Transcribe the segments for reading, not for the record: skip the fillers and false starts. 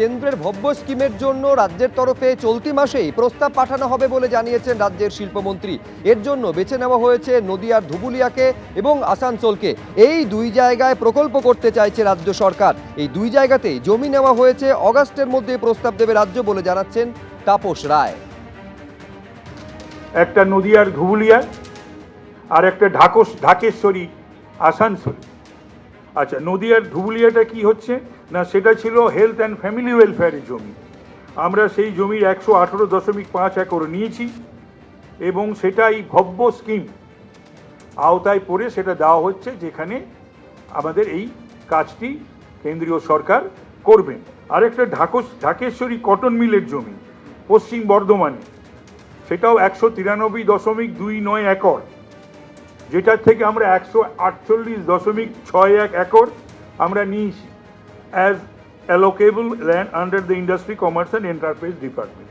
কেন্দ্রের ভব্য স্কিমের জন্য রাজ্যের তরফে চলতি মাসেই প্রস্তাব পাঠানো হবে বলে জানিয়েছেন রাজ্যের শিল্পমন্ত্রী। এর জন্য বেছে নেওয়া হয়েছে নদিয়ার ধুবুলিয়াকে এবং আসানসোলকে। এই দুই জায়গায় প্রকল্প করতে চাইছে রাজ্য সরকার। এই দুই জায়গাতেই জমি নেওয়া হয়েছে। অগাস্টের মধ্যে প্রস্তাব দেবে রাজ্য বলে জানাচ্ছেন তাপস রায়। একটা নদিয়ার ধুবুলিয়া আর একটা ঢাকেশ্বরী আসানসোল। আচ্ছা, নদিয়ার ধুবুলিয়াটা কি হচ্ছে না, সেটা ছিল হেলথ অ্যান্ড ফ্যামিলি ওয়েলফেয়ারের জমি। আমরা সেই জমির 118.5 একর নিয়েছি এবং সেটা এই ভব্য স্কিম আওতায় পড়ে সেটা দেওয়া হচ্ছে, যেখানে আমাদের এই কাজটি কেন্দ্রীয় সরকার করবেন। আর একটা ঢাকেশ্বরী কটন মিলের জমি পশ্চিম বর্ধমানে, সেটাও 193.29 একর, যেটার থেকে আমরা 148.61 একর আমরা নিয়েছি as allocable land under the industry, commerce and enterprise department.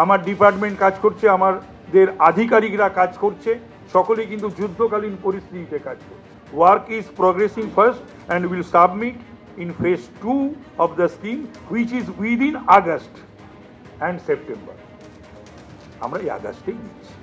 আমার ডিপার্টমেন্ট কাজ করছে, আমাদের আধিকারিকরা কাজ করছে, সকলে কিন্তু যুদ্ধকালীন পরিস্থিতিতে কাজ করছে। Work is progressing first and will submit in phase 2 of the scheme, which is within August and September. আমরা এই আগস্টেই নিচ্ছি।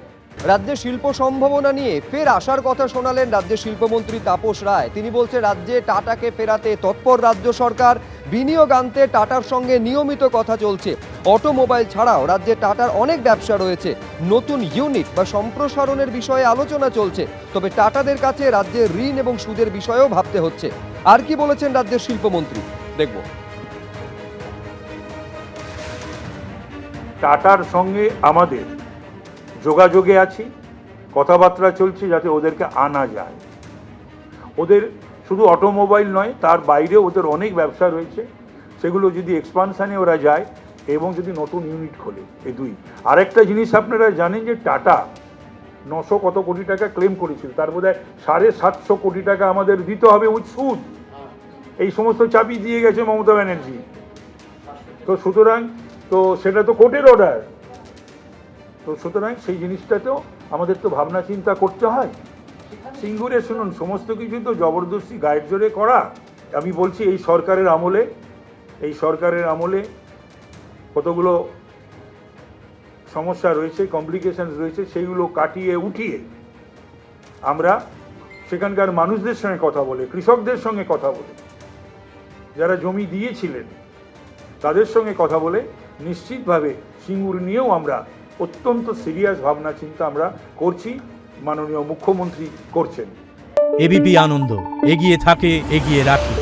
রাজ্যের শিল্প সম্ভাবনা নিয়ে ফের আসার কথা শোনালেন রাজ্যের শিল্পমন্ত্রী তাপস রায়। তিনি বলছেন রাজ্যে টাটাকে ফেরাতে তৎপর রাজ্য সরকার। বিনিয়োগ আনতে টাটার সঙ্গে নিয়মিত কথা চলছে। অটোমোবাইল ছাড়াও রাজ্যে টাটার অনেক ব্যবসা রয়েছে। নতুন ইউনিট বা সম্প্রসারণের বিষয়ে আলোচনা চলছে। তবে টাটাদের কাছে রাজ্যের ঋণ এবং সুদের বিষয়েও ভাবতে হচ্ছে। আর কি বলেছেন রাজ্যের শিল্পমন্ত্রী, দেখব। টাটার সঙ্গে আমাদের যোগাযোগে আছি, কথাবার্তা চলছে যাতে ওদেরকে আনা যায়। ওদের শুধু অটোমোবাইল নয়, তার বাইরে ওদের অনেক ব্যবসা রয়েছে। সেগুলো যদি এক্সপানশনে ওরা যায় এবং যদি নতুন ইউনিট খোলে, এই দুই। আরেকটা জিনিস আপনারা জানেন যে টাটা 900 কত কোটি টাকা ক্লেম করেছিল, তার বোধহয় 750 কোটি টাকা আমাদের দিতে হবে উইথ সুদ। এই সমস্ত চাবি দিয়ে গেছে মমতা ব্যানার্জি। তো সুতরাং সেটা তো কোর্টের অর্ডার। তো সুতরাং সেই জিনিসটাতেও আমাদের তো ভাবনা চিন্তা করতে হয়। সিঙ্গুরে শুনুন, সমস্ত কিছু তো জবরদস্তি গায়ের জোরে করা। আমি বলছি এই সরকারের আমলে কতগুলো সমস্যা রয়েছে, কমপ্লিকেশনস রয়েছে, সেইগুলো কাটিয়ে উঠিয়ে আমরা সেখানকার মানুষদের সঙ্গে কথা বলে, কৃষকদের সঙ্গে কথা বলে, যারা জমি দিয়েছিলেন তাদের সঙ্গে কথা বলে নিশ্চিতভাবে সিঙ্গুর নিয়েও আমরা অত্যন্ত সিরিয়াস ভাবনা চিন্তা আমরা করছি, মাননীয় মুখ্যমন্ত্রী করছেন। এবিপি আনন্দ, এগিয়ে থাকে, এগিয়ে রাখে।